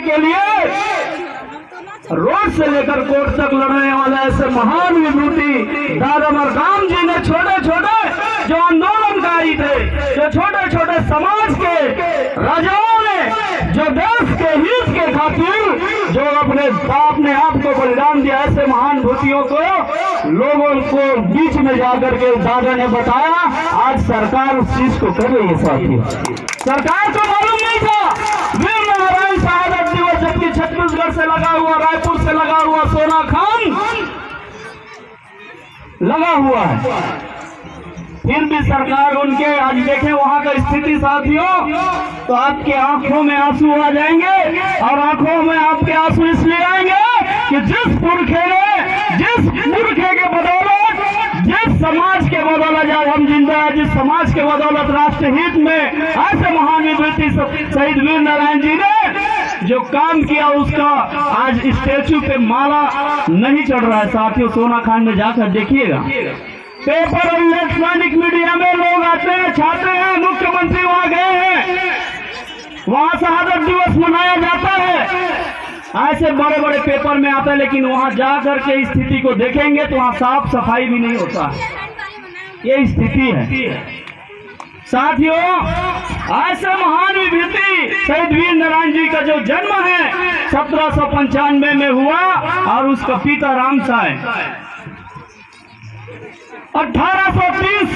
के लिए रोड से लेकर कोर्ट तक लड़ने वाले ऐसे महान विभूति दादा अमरकाम जी ने छोटे छोटे जो आंदोलनकारी थे, जो छोटे छोटे समाज के राजाओं ने, जो देश के हित के खातिर जो अपने आप को बलिदान दिया, ऐसे महान विभूतियों को लोगों को बीच में जाकर के दादा ने बताया। आज सरकार उस चीज को कर रही है साथियों। सरकार को मालूम नहीं था वीर नारायण शहादत दिवस जबकि छत्तीसगढ़ से लगा हुआ, रायपुर से लगा हुआ, सोना खान लगा हुआ है, फिर भी सरकार उनके, आज देखें वहां का स्थिति साथियों, तो आपके आंखों में आंसू आ जाएंगे। और आंखों में आपके आंसू इसलिए आएंगे कि जिस पुरखे के बदौलत, जिस समाज के बदौलत आज हम जिंदा है, जिस समाज के बदौलत राष्ट्रहित में ऐसे महान विभूति शहीद वीर नारायण जी ने जो काम किया, उसका आज स्टेचू पे माला नहीं चढ़ रहा है साथियों। सोना खान में जाकर देखिएगा, पेपर और इलेक्ट्रॉनिक मीडिया में लोग आते हैं, छाते हैं, मुख्यमंत्री वहां गए हैं, वहां शहादत दिवस मनाया जाता है, ऐसे बड़े बड़े पेपर में आता है, लेकिन वहां जाकर के स्थिति को देखेंगे तो वहां साफ सफाई भी नहीं होता। ये स्थिति है साथियों। ऐसे महान विभूति शहीद वीर नारायण जी का जो जन्म है 1795 में हुआ और उसका पिता रामसाय 1830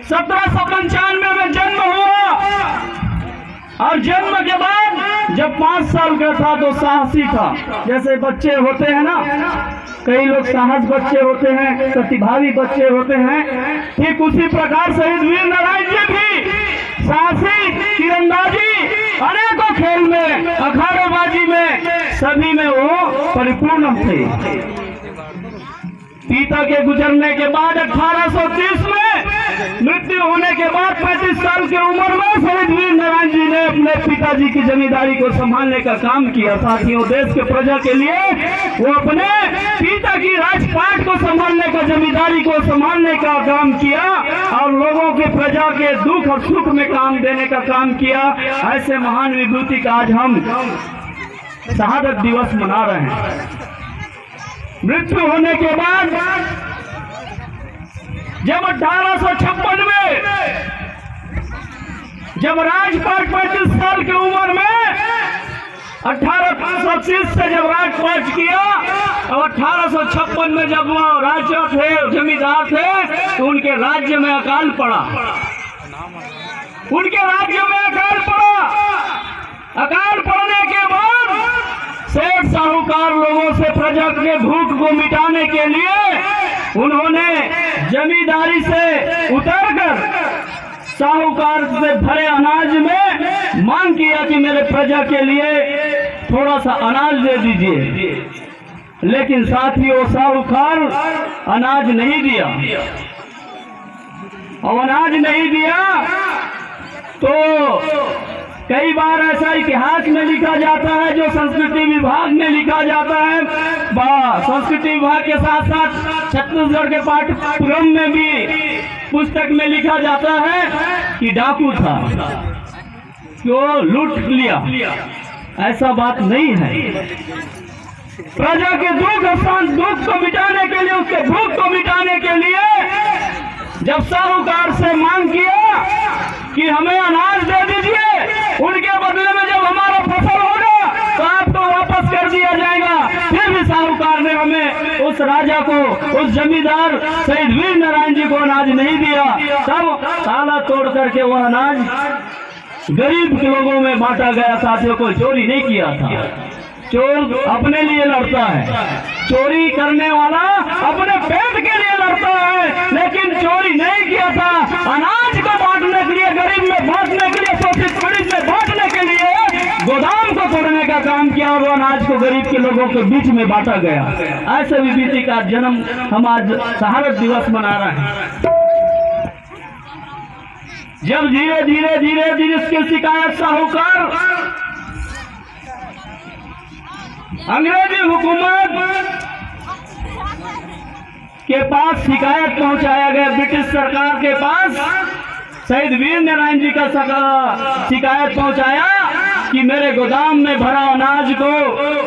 1795 में जन्म हुआ। और जन्म के बाद जब 5 साल का था तो साहसी था, जैसे बच्चे होते हैं ना, कई लोग साहस बच्चे होते हैं, प्रतिभावी बच्चे होते हैं, ठीक उसी प्रकार शहीद वीर नारायण जी भी साहसी, तीरंदाजी, अनेकों खेल में, अखाड़ेबाजी में, सभी में वो परिपूर्ण थे। पिता के गुजरने के बाद 1830 में मृत्यु होने के बाद 35 साल की उम्र में शहीद वीर नारायण जी ने अपने पिताजी की जमींदारी को संभालने का काम किया साथियों। देश के प्रजा के लिए वो अपने पिता की राजपाट को संभालने का, जमींदारी को संभालने का काम किया और लोगों के, प्रजा के दुख और सुख में काम देने का काम किया। ऐसे महान विभूति का आज हम शहादत दिवस मना रहे हैं। मृत्यु होने के बाद जब 1856 में जब राजपाट 35 साल की उम्र में 1830 से जब राजपाट किया और 1856 में जब वो राजा थे, जमींदार थे, तो उनके राज्य में अकाल पड़ा। उनके राज्य में अकाल पड़ा। अकाल पड़ने के बाद सेठ साहूकार लोगों से प्रजा के भूख को मिटाने के लिए उन्होंने जमींदारी से उतरकर साहूकार से भरे अनाज में मांग किया कि मेरे प्रजा के लिए थोड़ा सा अनाज दे दीजिए। लेकिन साथियों साहूकार अनाज नहीं दिया। और अनाज नहीं दिया तो कई बार ऐसा इतिहास में लिखा जाता है, जो संस्कृति विभाग में लिखा जाता है, संस्कृति विभाग के साथ साथ छत्तीसगढ़ के पाठ्यक्रम में भी पुस्तक में लिखा जाता है कि डाकू था, जो लूट लिया। ऐसा बात नहीं है। प्रजा के दुख को मिटाने के लिए, उसके भूख को मिटाने के लिए जब साहूकार से मांग किया कि हमें अनाज दे दीजिए, उनके बदले में जब हमारा फसल होगा तो आपको वापस कर दिया जाएगा, फिर भी साहूकार ने हमें, उस राजा को, उस जमींदार शहीद वीर नारायण जी को अनाज नहीं दिया। तब ताला तोड़ करके वह अनाज गरीब लोगों में बांटा गया। साथियों को चोरी नहीं किया था। चोर अपने लिए लड़ता है, चोरी करने वाला अपने पेट के लिए लड़ता है, लेकिन चोरी नहीं किया था। अनाज को बांटने के लिए, गरीब में बांटने के लिए, शोषित पीड़ित में बांटने के लिए गोदाम को तोड़ने का काम किया और वो अनाज को गरीब के लोगों के बीच में बांटा गया। ऐसे विभूति का जन्म हम आज शहादत दिवस मना रहे हैं। जब धीरे धीरे धीरे धीरे इसकी शिकायत साहूकार, अंग्रेजी हुकूमत के पास शिकायत पहुंचाया गया, ब्रिटिश सरकार के पास शहीद वीर नारायण जी का शिकायत पहुंचाया कि मेरे गोदाम में भरा अनाज को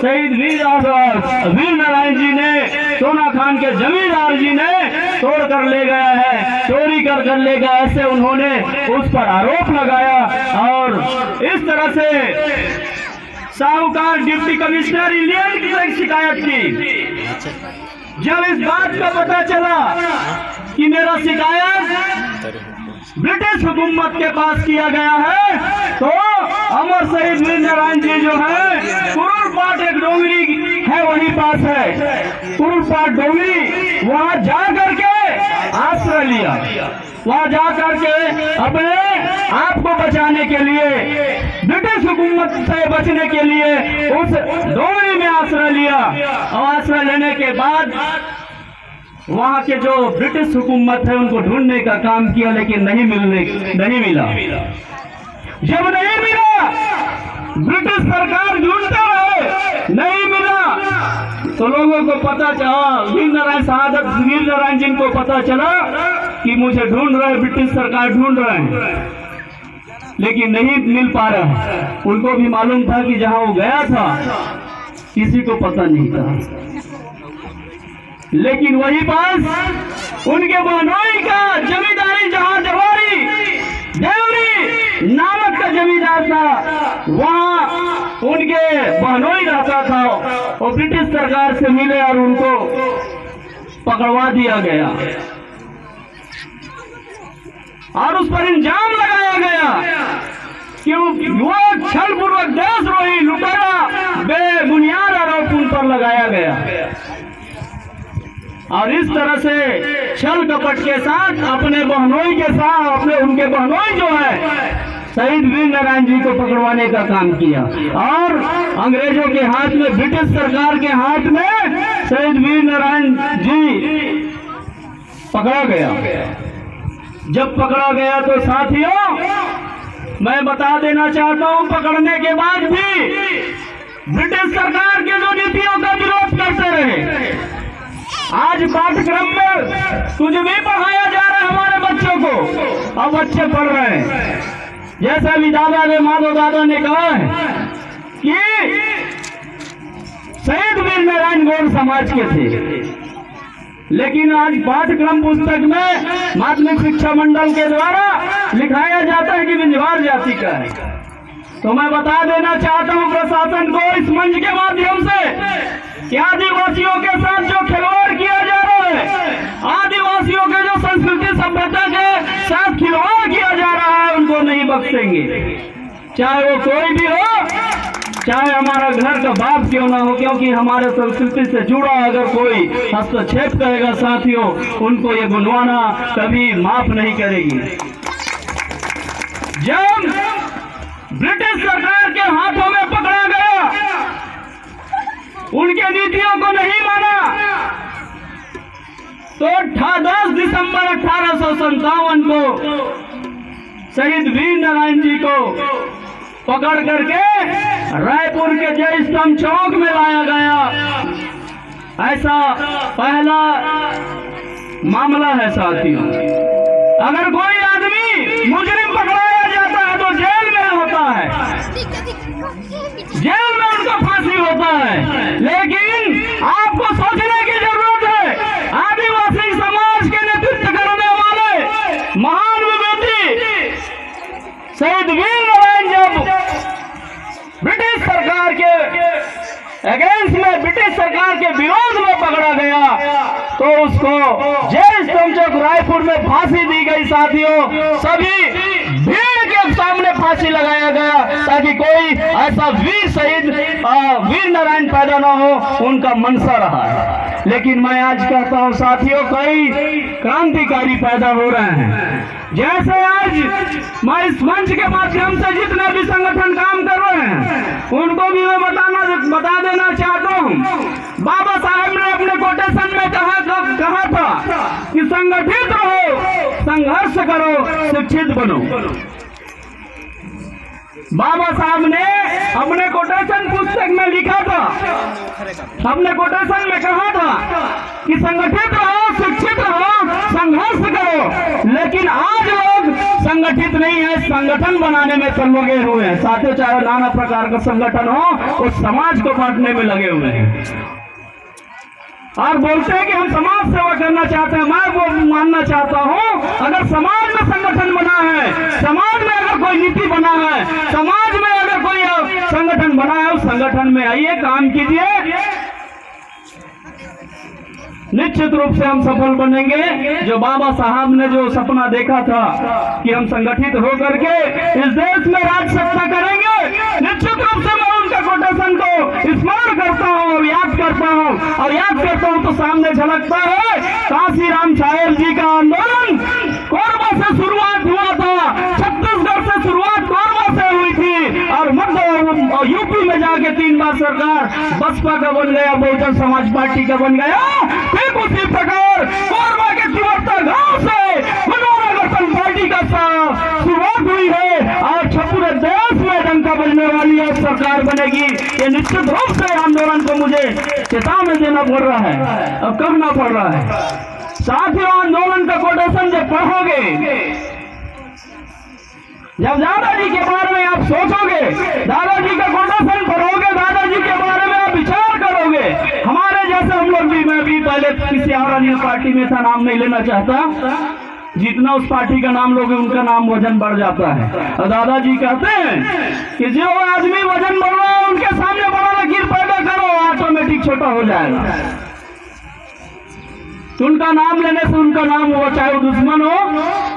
शहीद वीर नारायण जी ने, सोना खान के जमींदार जी ने तोड़ कर ले गया है, चोरी कर ले गया, ऐसे उन्होंने उस पर आरोप लगाया। और इस तरह से साहूकार डिप्टी कमिश्नर इंडियन की शिकायत की। जब इस बात का पता चला कि मेरा शिकायत ब्रिटिश हुकूमत के पास किया गया है, तो अमर शहीद वीर नारायण जी जो है कुरुलपाट एक डोंगरी है वहीं पास है, कुरुलपाट डोंगरी, वहां जा करके आश्रय लिया। वहां जा करके अपने आप को बचाने के लिए, ब्रिटिश हुकूमत से बचने के लिए उस डोंगरी में आश्रय लिया। और आश्रय लेने के बाद वहां के जो ब्रिटिश हुकूमत है उनको ढूंढने का काम किया, लेकिन नहीं मिला। जब नहीं मिला, ब्रिटिश सरकार ढूंढते रहे, नहीं मिला, तो लोगों को पता चला, वीर नारायण जी को पता चला कि मुझे ढूंढ रहे, ब्रिटिश सरकार ढूंढ रहे हैं, लेकिन नहीं मिल पा रहा है। उनको भी मालूम था कि जहां वो गया था किसी को पता नहीं था, लेकिन वहीं पास उनके बहनोई का जमींदारी, जहां जवारी देवरी नामक का जमींदार था, वहां उनके बहनोई रहता था। और ब्रिटिश सरकार से मिले और उनको पकड़वा दिया गया और उस पर इल्जाम लगाया गया कि वो छलपूर्वक देशद्रोही, लुटेरा, बेबुनियाद आरोप उन पर लगाया गया। और इस तरह से छल कपट के साथ अपने बहनोई के साथ, उनके बहनोई जो है शहीद वीर नारायण जी को पकड़वाने का काम किया। और अंग्रेजों के हाथ में, ब्रिटिश सरकार के हाथ में शहीद वीर नारायण जी पकड़ा गया। जब पकड़ा गया तो साथियों, मैं बता देना चाहता हूं, पकड़ने के बाद भी ब्रिटिश सरकार के जो नीतियों का विरोध करते रहे। आज पाठ्यक्रम में कुछ भी पढ़ाया जा रहा है हमारे बच्चों को, अब बच्चे पढ़ रहे हैं। जैसा भी माधव दादा ने कहा है कि शहीद वीर नारायण गौड़ समाज के थे, लेकिन आज पाठ्यक्रम पुस्तक में माध्यमिक शिक्षा मंडल के द्वारा लिखाया जाता है कि बिंजवार जाति का है। तो मैं बता देना चाहता हूं प्रशासन को इस मंच के माध्यम से कि आदिवासियों के साथ जो खिलवाड़ किया जा रहा है, आदिवासियों के जो संस्कृति सभ्यता के साथ खिलवाड़ किया जा रहा है, उनको नहीं बख्शेंगे, चाहे वो कोई भी हो, चाहे हमारा घर का बाप क्यों ना हो, क्योंकि हमारे संस्कृति से जुड़ा अगर कोई हस्तक्षेप करेगा साथियों, उनको ये गुनवाना कभी माफ नहीं करेगी। जब ब्रिटिश सरकार के हाथों में पकड़ा गया, उनके नीतियों को नहीं माना, तो 10 दिसंबर 1857 को शहीद वीर नारायण जी को पकड़ करके रायपुर के जय स्तंभ चौक में लाया गया। ऐसा पहला मामला है साथियों। अगर कोई आदमी मुजरिम पकड़ाया जाता है तो जेल में होता है, जेल में उनको फांसी होता है। लेकिन आपको सोचने की जरूरत है, आदिवासी समाज के नेतृत्व करने वाले महान विभूति शहीद वीर नारायण जब ब्रिटिश सरकार के अगेंस्ट में, ब्रिटिश सरकार के विरोध में पकड़ा गया, तो उसको जय स्तंभ चौक रायपुर में फांसी दी गई साथियों। सभी भीड़ के सामने फांसी लगाया गया ताकि कोई ऐसा वीर शहीद वीर नारायण पैदा ना हो, उनका मनसा रहा है। लेकिन मैं आज कहता हूं साथियों, कई क्रांतिकारी पैदा हो रहे हैं। जैसे आज मैं इस मंच के माध्यम से जितने भी संगठन काम कर रहे हैं, उनको भी मैं बता देना चाहता हूँ। बाबा साहब ने अपने कोटेशन में कहा था कि संगठित रहो, संघर्ष करो, शिक्षित बनो। बाबा साहब ने अपने कोटेशन पुस्तक में लिखा था, अपने कोटेशन में कहा था कि संगठित रहो, शिक्षित रहो, संघर्ष करो। लेकिन आज लोग संगठित संगठित नहीं है, संगठन बनाने में सब लगे हुए हैं साथियों। चाहे नाना प्रकार का संगठन हो, उस समाज को बांटने में लगे हुए हैं और बोलते हैं कि हम समाज सेवा करना चाहते हैं। मैं वो मानना चाहता हूं, अगर समाज में संगठन बना है, समाज में अगर कोई नीति बना है, समाज में अगर कोई संगठन बना है, उस संगठन में आइए, काम कीजिए, निश्चित रूप से हम सफल बनेंगे। जो बाबा साहब ने जो सपना देखा था कि हम संगठित होकर के इस देश में राज सत्ता करेंगे, निश्चित रूप से मैं उनका कोटेशन को स्मरण करता हूँ और याद करता हूँ तो सामने झलकता है कांशीराम छायल जी का आंदोलन। कोरबा से शुरुआत हुआ था, छत्तीसगढ़ से शुरुआत कोरबा से हुई थी और मध्य यूपी में जाके 3 बार सरकार बसपा का बन गया, बहुजन समाज पार्टी का बन गया। ठीक उसी प्रकार कोरबा के तिवरता गांव से मनोहर गठन पार्टी का शुरुआत हुई है और पूरे देश में डंका बजने वाली है सरकार बनेगी। ये निश्चित रूप से आंदोलन को मुझे चेतावनी देना पड़ रहा है और करना पड़ रहा है। साथियों, आंदोलन का कोटेशन जब पढ़ोगे, जब दादाजी के बारे में आप सोचोगे, दादाजी का कोटेशन पढ़ोगे, दादाजी के बारे में आप विचार करोगे, हमारे जैसे हम लोग भी, मैं भी पहले किसी और पार्टी में था, नाम नहीं लेना चाहता, जितना उस पार्टी का नाम लोगे उनका नाम वजन बढ़ जाता है। और दादाजी कहते हैं कि जो आदमी वजन बढ़ रहा है उनके सामने बड़ा लकीर पैदा करो, ऑटोमेटिक छोटा हो जाएगा। तो उनका नाम लेने से उनका नाम हो, चाहे वो दुश्मन हो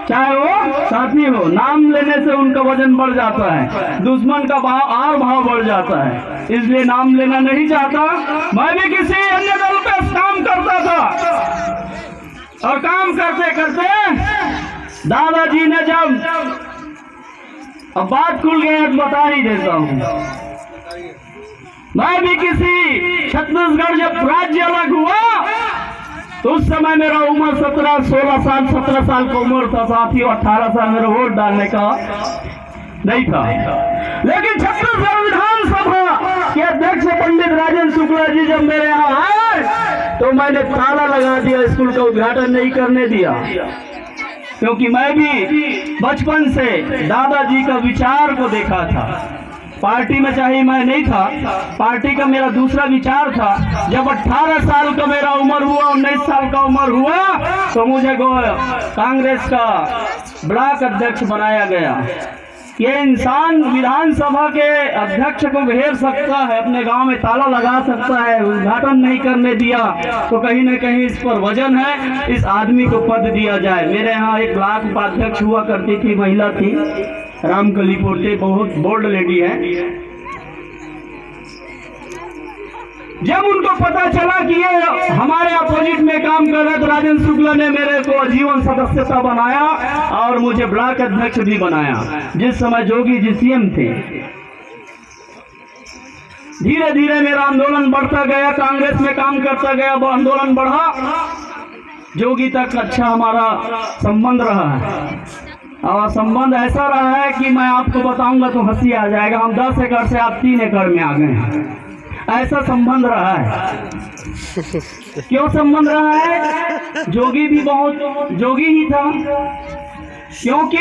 चाहे वो साथी हो, नाम लेने से उनका वजन बढ़ जाता है, दुश्मन का भाव और भाव बढ़ जाता है। इसलिए नाम लेना नहीं चाहता। मैं भी किसी अन्य दल पे काम करता था और काम करते करते दादाजी ने जब, अब बात खुल गई तो बता ही देता हूँ, मैं भी किसी छत्तीसगढ़ जब राज्य अलग हुआ तो उस समय मेरा उम्र 17 साल का उम्र था साथियों। 18 साल मेरा वोट डालने का नहीं था, लेकिन छत्तीसगढ़ विधानसभा के अध्यक्ष पंडित राजेंद्र शुक्ला जी जब मेरे यहाँ आए तो मैंने ताला लगा दिया, स्कूल का उद्घाटन नहीं करने दिया, क्योंकि मैं भी बचपन से दादाजी का विचार को देखा था। पार्टी में चाहे मैं नहीं था, पार्टी का मेरा दूसरा विचार था। जब 18 साल का मेरा उम्र हुआ, 19 साल का उम्र हुआ तो मुझे कांग्रेस का ब्लॉक अध्यक्ष बनाया गया। ये इंसान विधानसभा के अध्यक्ष को घेर सकता है, अपने गांव में ताला लगा सकता है, उद्घाटन नहीं करने दिया तो कहीं न कहीं इस पर वजन है, इस आदमी को पद दिया जाए। मेरे यहाँ एक ब्लॉक उपाध्यक्ष हुआ करती थी, महिला थी, रामकली पोटे, बहुत बोल्ड लेडी है। जब उनको पता चला कि ये हमारे अपोजिट में काम कर रहे तो राजेंद्र शुक्ला ने मेरे को आजीवन सदस्यता बनाया और मुझे ब्लॉक अध्यक्ष भी बनाया, जिस समय जोगी जी सीएम थे। धीरे धीरे मेरा आंदोलन बढ़ता गया, कांग्रेस में काम करता गया, आंदोलन बढ़ा, जोगी तक अच्छा हमारा संबंध रहा है। और संबंध ऐसा रहा है कि मैं आपको बताऊंगा तो हंसी आ जाएगा। हम 10 एकड़ से आप 3 एकड़ में आ गए हैं, ऐसा संबंध रहा है। क्यों संबंध रहा है? जोगी भी बहुत जोगी ही था, क्योंकि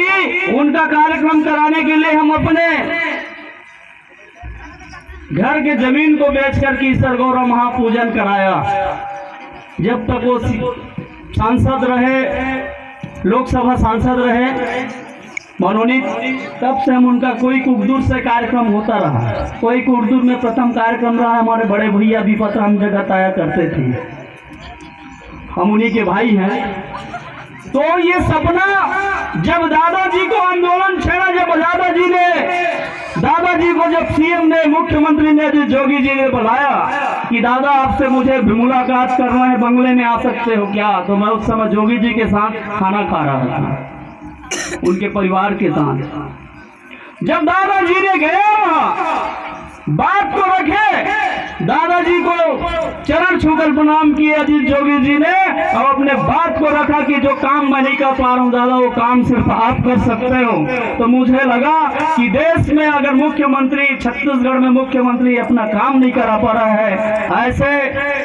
उनका कार्यक्रम कराने के लिए हम अपने घर के जमीन को बेचकर के ईश्वर गौरव महापूजन कराया। जब तक वो सांसद रहे, लोकसभा सांसद रहे मनोनीत, तब से हम उनका कोई कुकदूर से कार्यक्रम होता रहा। कोई कुकदूर में प्रथम कार्यक्रम रहा, हमारे बड़े भैया भी पत्र हम जगह आया करते थे, हम उन्हीं के भाई हैं। तो ये सपना जब दादाजी को आंदोलन छेड़ा, जब दादाजी को जब सीएम ने, मुख्यमंत्री ने, जोगी जी ने बुलाया कि दादा आपसे मुझे मुलाकात करना है, बंगले में आ सकते हो क्या? तो मैं उस समय जोगी जी के साथ खाना खा रहा था, उनके परिवार के साथ। जब दादाजी ने गया बात को रखे, दादाजी को चरण छूकर प्रणाम किए अजीत जोगी जी ने, और अपने बात को रखा कि जो काम मैं नहीं कर पा रहा हूँ दादा, वो काम सिर्फ आप कर सकते हो। तो मुझे लगा कि देश में अगर मुख्यमंत्री, छत्तीसगढ़ में मुख्यमंत्री अपना काम नहीं करा पा रहा है, ऐसे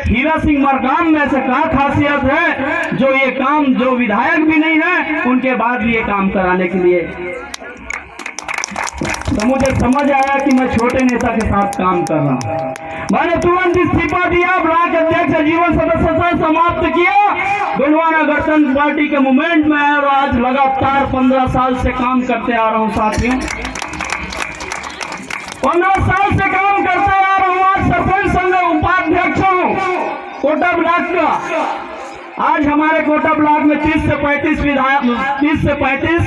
हीरा सिंह मरकाम में ऐसे क्या खासियत है जो ये काम, जो विधायक भी नहीं है उनके बाद भी ये काम कराने के लिए। तो मुझे समझ आया कि मैं छोटे नेता के साथ काम कर रहा हूँ। मैंने तुरंत इस्तीफा दिया, ब्लॉक अध्यक्ष जीवन सदस्यता समाप्त किया, गोंडवाना गणतंत्र पार्टी के मूवमेंट में है और आज लगातार 15 साल से काम करते आ रहा हूँ साथियों। 15 साल से काम करते आ रहा हूँ। आज सरपंच संघ उपाध्यक्ष हूँ कोटा ब्लॉक का। आज हमारे कोटा ब्लॉक में 30 से 35 विधायक, 30 से 35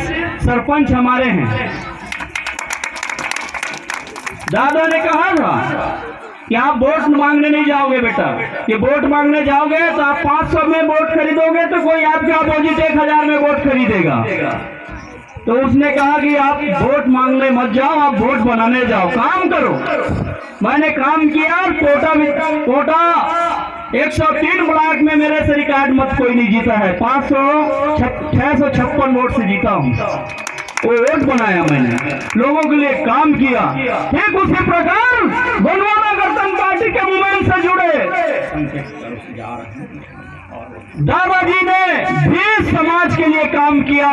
सरपंच हमारे हैं। दादा ने कहा था कि आप वोट मांगने नहीं जाओगे बेटा, कि वोट मांगने जाओगे तो आप 500 में वोट खरीदोगे तो कोई आपके अपोजिट 1000 में वोट खरीदेगा। तो उसने कहा कि आप वोट मांगने मत जाओ, आप वोट बनाने जाओ, काम करो। मैंने काम किया और कोटा 103 ब्लॉक में मेरे से रिकॉर्ड मत कोई नहीं जीता है। 656 वोट से जीता हूँ। वो वोट बनाया मैंने, लोगों के लिए काम किया। ठीक उसी प्रकार गोंडवाना गणतंत्र पार्टी के मूवमेंट से जुड़े दादाजी ने भी समाज के लिए काम किया,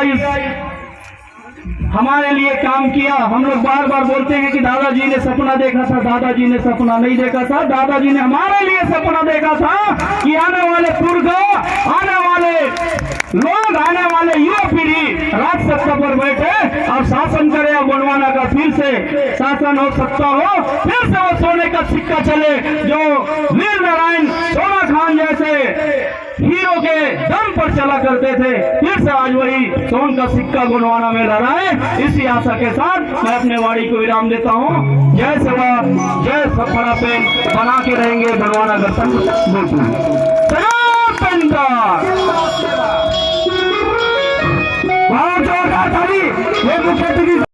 हमारे लिए काम किया। हम लोग बार बार बोलते हैं कि दादाजी ने सपना देखा था, दादाजी ने सपना नहीं देखा था। दादाजी ने हमारे लिए सपना देखा था कि आने वाले पुरखा, आने वाले लोग, आने वाले युवा पीढ़ी राज सत्ता पर बैठे और शासन करे और गोंडवाना का फिर से शासन हो, सत्ता हो, फिर से वो सोने का सिक्का चले जो वीर नारायण सोना खान जैसे हीरो के दम पर चला करते थे। फिर से आज वही सोन का सिक्का गोंडवाना में लहराए, इसी आशा के साथ मैं अपने वाणी को विराम देता हूँ। जय सेवा, जय सफड़ा पेन बना के रहेंगे गोंडवाना गणतंत्र।